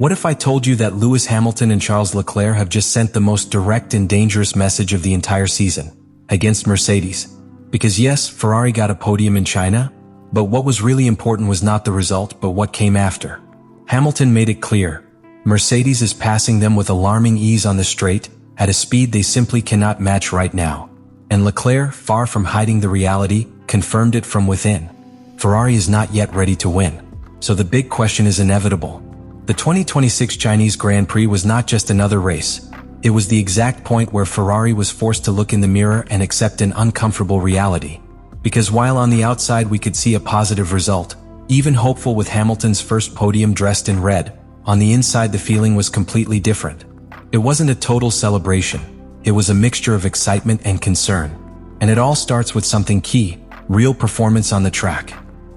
What if I told you that Lewis Hamilton and Charles Leclerc have just sent the most direct and dangerous message of the entire season against Mercedes? Because yes, Ferrari got a podium in China, but what was really important was not the result, but what came after. Hamilton made it clear. Mercedes is passing them with alarming ease on the straight, at a speed they simply cannot match right now. And Leclerc, far from hiding the reality, confirmed it from within. Ferrari is not yet ready to win. So the big question is inevitable. The 2026 Chinese Grand Prix was not just another race. It was the exact point where Ferrari was forced to look in the mirror and accept an uncomfortable reality. Because while on the outside we could see a positive result, even hopeful with Hamilton's first podium dressed in red, on the inside the feeling was completely different. It wasn't a total celebration. It was a mixture of excitement and concern. And it all starts with something key: real performance on the track.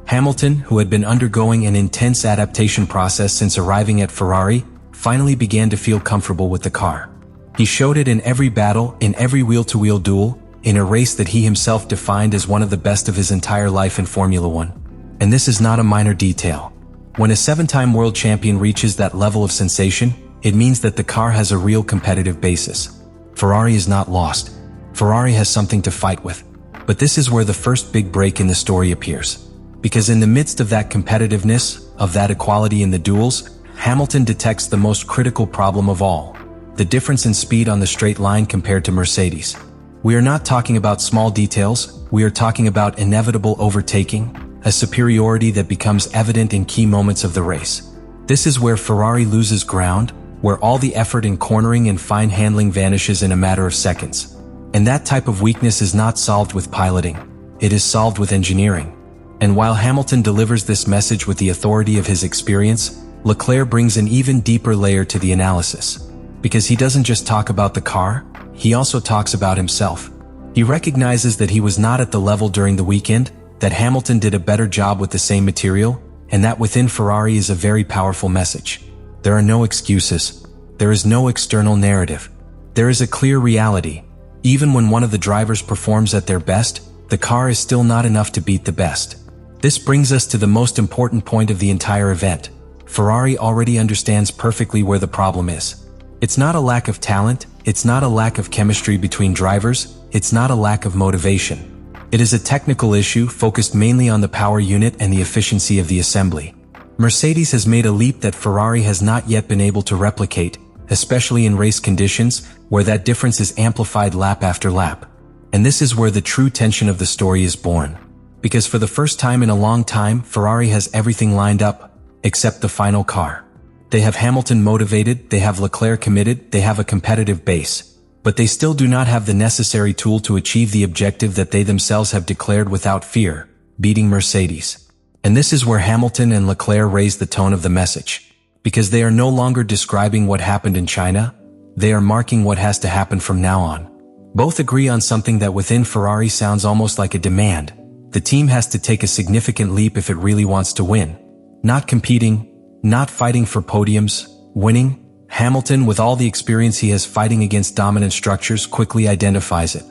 Hamilton, who had been undergoing an intense adaptation process since arriving at Ferrari, finally began to feel comfortable with the car. He showed it in every battle, in every wheel-to-wheel duel, in a race that he himself defined as one of the best of his entire life in Formula One. And this is not a minor detail. When a 7-time world champion reaches that level of sensation, it means that the car has a real competitive basis. Ferrari is not lost. Ferrari has something to fight with. But this is where the first big break in the story appears. Because in the midst of that competitiveness, of that equality in the duels, Hamilton detects the most critical problem of all: the difference in speed on the straight line compared to Mercedes. We are not talking about small details, we are talking about inevitable overtaking, a superiority that becomes evident in key moments of the race. This is where Ferrari loses ground, where all the effort in cornering and fine handling vanishes in a matter of seconds. And that type of weakness is not solved with piloting, it is solved with engineering. And while Hamilton delivers this message with the authority of his experience, Leclerc brings an even deeper layer to the analysis. Because he doesn't just talk about the car, he also talks about himself. He recognizes that he was not at the level during the weekend, that Hamilton did a better job with the same material, and that within Ferrari is a very powerful message. There are no excuses. There is no external narrative. There is a clear reality. Even when one of the drivers performs at their best, the car is still not enough to beat the best. This brings us to the most important point of the entire event. Ferrari already understands perfectly where the problem is. It's not a lack of talent, it's not a lack of chemistry between drivers, it's not a lack of motivation. It is a technical issue focused mainly on the power unit and the efficiency of the assembly. Mercedes has made a leap that Ferrari has not yet been able to replicate, especially in race conditions, where that difference is amplified lap after lap. And this is where the true tension of the story is born. Because for the first time in a long time, Ferrari has everything lined up, except the final car. They have Hamilton motivated, they have Leclerc committed, they have a competitive base. But they still do not have the necessary tool to achieve the objective that they themselves have declared without fear: beating Mercedes. And this is where Hamilton and Leclerc raise the tone of the message. Because they are no longer describing what happened in China, they are marking what has to happen from now on. Both agree on something that within Ferrari sounds almost like a demand. The team has to take a significant leap if it really wants to win. Not competing, not fighting for podiums, winning. Hamilton, with all the experience he has fighting against dominant structures, quickly identifies it.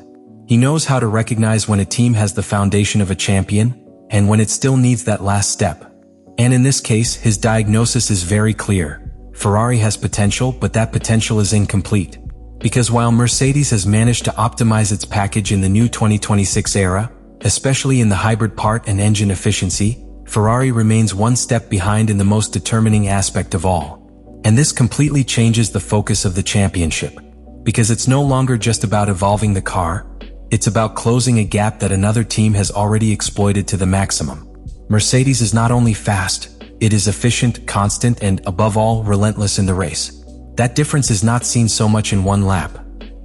He knows how to recognize when a team has the foundation of a champion, and when it still needs that last step. And in this case, his diagnosis is very clear. Ferrari has potential, but that potential is incomplete. Because while Mercedes has managed to optimize its package in the new 2026 era, especially in the hybrid part and engine efficiency, Ferrari remains one step behind in the most determining aspect of all. And this completely changes the focus of the championship. Because it's no longer just about evolving the car, it's about closing a gap that another team has already exploited to the maximum. Mercedes is not only fast, it is efficient, constant, and, above all, relentless in the race. That difference is not seen so much in one lap,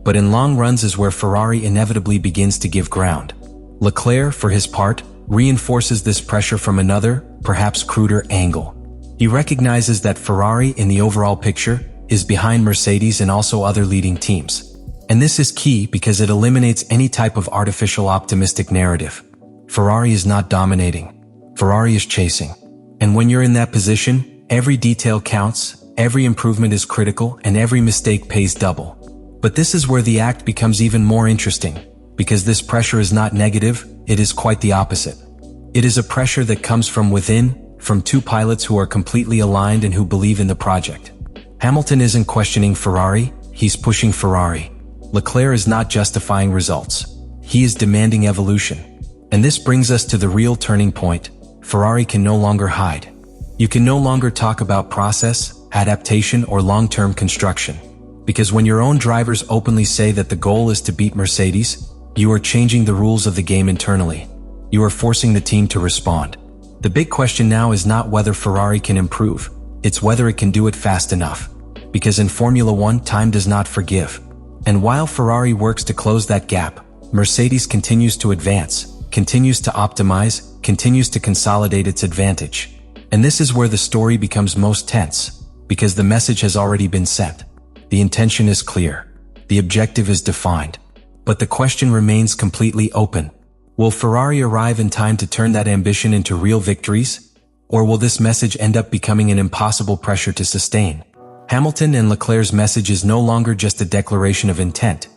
but in long runs is where Ferrari inevitably begins to give ground. Leclerc, for his part, reinforces this pressure from another, perhaps cruder angle. He recognizes that Ferrari, in the overall picture, is behind Mercedes and also other leading teams. And this is key because it eliminates any type of artificial optimistic narrative. Ferrari is not dominating. Ferrari is chasing. And when you're in that position, every detail counts, every improvement is critical, and every mistake pays double. But this is where the act becomes even more interesting. Because this pressure is not negative, it is quite the opposite. It is a pressure that comes from within, from two pilots who are completely aligned and who believe in the project. Hamilton isn't questioning Ferrari, he's pushing Ferrari. Leclerc is not justifying results. He is demanding evolution. And this brings us to the real turning point. Ferrari can no longer hide. You can no longer talk about process, adaptation, or long-term construction. Because when your own drivers openly say that the goal is to beat Mercedes, you are changing the rules of the game internally. You are forcing the team to respond. The big question now is not whether Ferrari can improve, it's whether it can do it fast enough. Because in Formula One, time does not forgive. And while Ferrari works to close that gap, Mercedes continues to advance, continues to optimize, continues to consolidate its advantage. And this is where the story becomes most tense, because the message has already been sent. The intention is clear. The objective is defined. But the question remains completely open. Will Ferrari arrive in time to turn that ambition into real victories? Or will this message end up becoming an impossible pressure to sustain? Hamilton and Leclerc's message is no longer just a declaration of intent.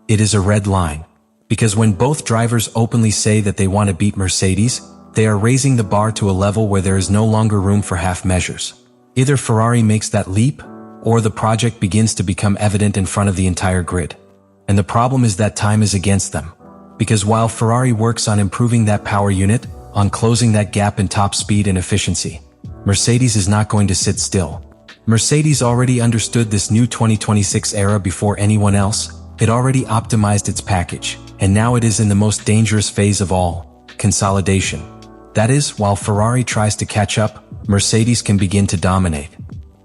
It is a red line. Because when both drivers openly say that they want to beat Mercedes, they are raising the bar to a level where there is no longer room for half measures. Either Ferrari makes that leap, or the project begins to become evident in front of the entire grid. And the problem is that time is against them. Because while Ferrari works on improving that power unit, on closing that gap in top speed and efficiency, Mercedes is not going to sit still. Mercedes already understood this new 2026 era before anyone else. It already optimized its package, and now it is in the most dangerous phase of all, consolidation. That is, while Ferrari tries to catch up, Mercedes can begin to dominate.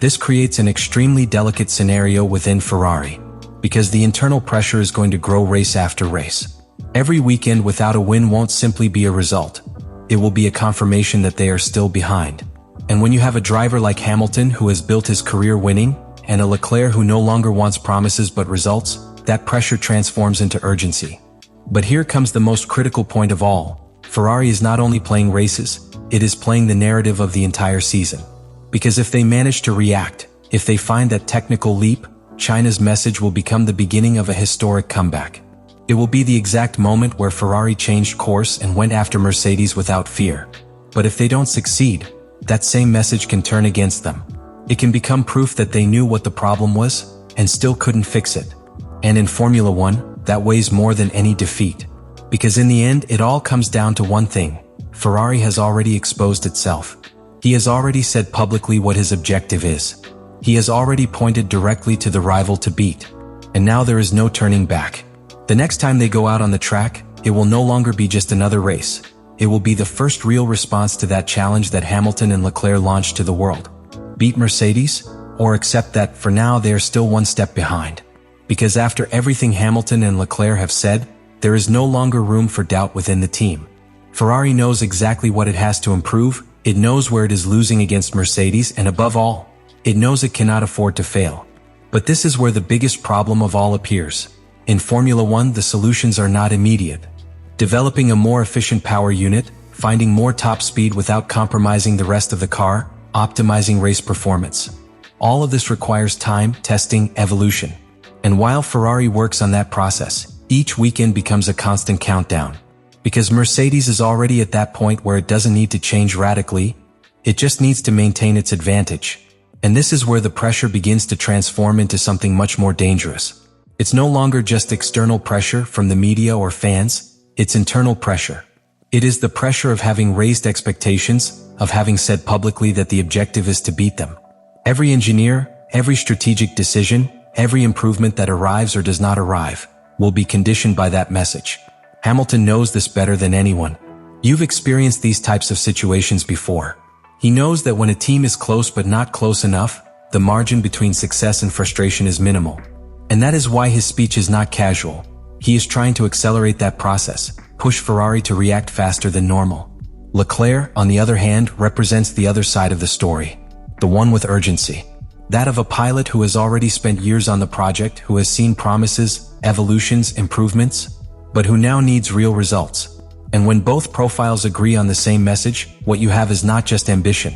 This creates an extremely delicate scenario within Ferrari, because the internal pressure is going to grow race after race. Every weekend without a win won't simply be a result. It will be a confirmation that they are still behind. And when you have a driver like Hamilton who has built his career winning, and a Leclerc who no longer wants promises but results, that pressure transforms into urgency. But here comes the most critical point of all. Ferrari is not only playing races, it is playing the narrative of the entire season. Because if they manage to react, if they find that technical leap, China's message will become the beginning of a historic comeback. It will be the exact moment where Ferrari changed course and went after Mercedes without fear. But if they don't succeed, that same message can turn against them. It can become proof that they knew what the problem was, and still couldn't fix it. And in Formula One, that weighs more than any defeat. Because in the end, it all comes down to one thing. Ferrari has already exposed itself. He has already said publicly what his objective is. He has already pointed directly to the rival to beat. And now there is no turning back. The next time they go out on the track, it will no longer be just another race. It will be the first real response to that challenge that Hamilton and Leclerc launched to the world. Beat Mercedes? Or accept that, for now, they are still one step behind. Because after everything Hamilton and Leclerc have said, there is no longer room for doubt within the team. Ferrari knows exactly what it has to improve, it knows where it is losing against Mercedes, and above all, it knows it cannot afford to fail. But this is where the biggest problem of all appears. In Formula One, the solutions are not immediate. Developing a more efficient power unit, finding more top speed without compromising the rest of the car, optimizing race performance. All of this requires time, testing, evolution. And while Ferrari works on that process, each weekend becomes a constant countdown. Because Mercedes is already at that point where it doesn't need to change radically, it just needs to maintain its advantage. And this is where the pressure begins to transform into something much more dangerous. It's no longer just external pressure from the media or fans, it's internal pressure. It is the pressure of having raised expectations, of having said publicly that the objective is to beat them. Every engineer, every strategic decision, every improvement that arrives or does not arrive, will be conditioned by that message. Hamilton knows this better than anyone. You've experienced these types of situations before. He knows that when a team is close but not close enough, the margin between success and frustration is minimal. And that is why his speech is not casual. He is trying to accelerate that process, push Ferrari to react faster than normal. Leclerc, on the other hand, represents the other side of the story. The one with urgency. That of a pilot who has already spent years on the project, who has seen promises, evolutions, improvements, but who now needs real results. And when both profiles agree on the same message, what you have is not just ambition.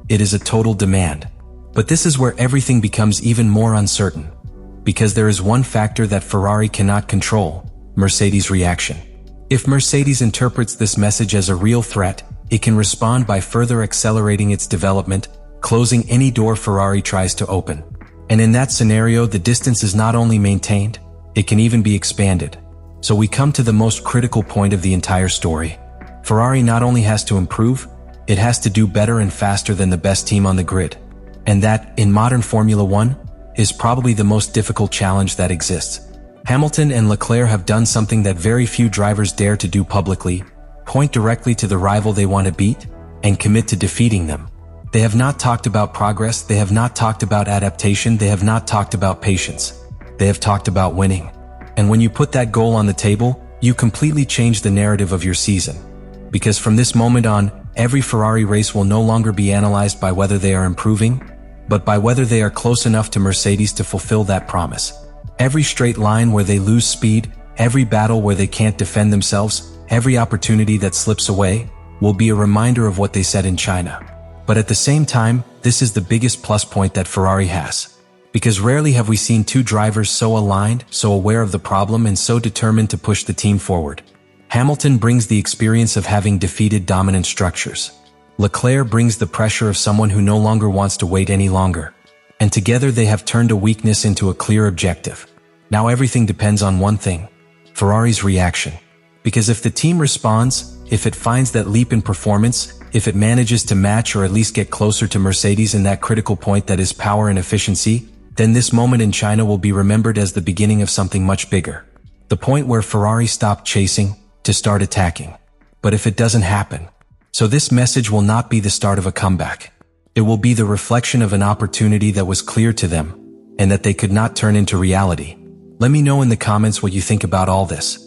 It is a total demand. But this is where everything becomes even more uncertain. Because there is one factor that Ferrari cannot control: Mercedes' reaction. If Mercedes interprets this message as a real threat, it can respond by further accelerating its development, closing any door Ferrari tries to open. And in that scenario, the distance is not only maintained, it can even be expanded. So we come to the most critical point of the entire story. Ferrari not only has to improve, it has to do better and faster than the best team on the grid. And that, in modern Formula One, is probably the most difficult challenge that exists. Hamilton and Leclerc have done something that very few drivers dare to do publicly: point directly to the rival they want to beat, and commit to defeating them. They have not talked about progress, they have not talked about adaptation, they have not talked about patience. They have talked about winning. And when you put that goal on the table, you completely change the narrative of your season. Because from this moment on, every Ferrari race will no longer be analyzed by whether they are improving, but by whether they are close enough to Mercedes to fulfill that promise. Every straight line where they lose speed, every battle where they can't defend themselves, every opportunity that slips away, will be a reminder of what they said in China. But at the same time, this is the biggest plus point that Ferrari has. Because rarely have we seen two drivers so aligned, so aware of the problem, and so determined to push the team forward. Hamilton brings the experience of having defeated dominant structures. Leclerc brings the pressure of someone who no longer wants to wait any longer. And together they have turned a weakness into a clear objective. Now everything depends on one thing: Ferrari's reaction. Because if the team responds, if it finds that leap in performance, if it manages to match or at least get closer to Mercedes in that critical point that is power and efficiency, then this moment in China will be remembered as the beginning of something much bigger. The point where Ferrari stopped chasing to start attacking. But if it doesn't happen, so this message will not be the start of a comeback. It will be the reflection of an opportunity that was clear to them, and that they could not turn into reality. Let me know in the comments what you think about all this.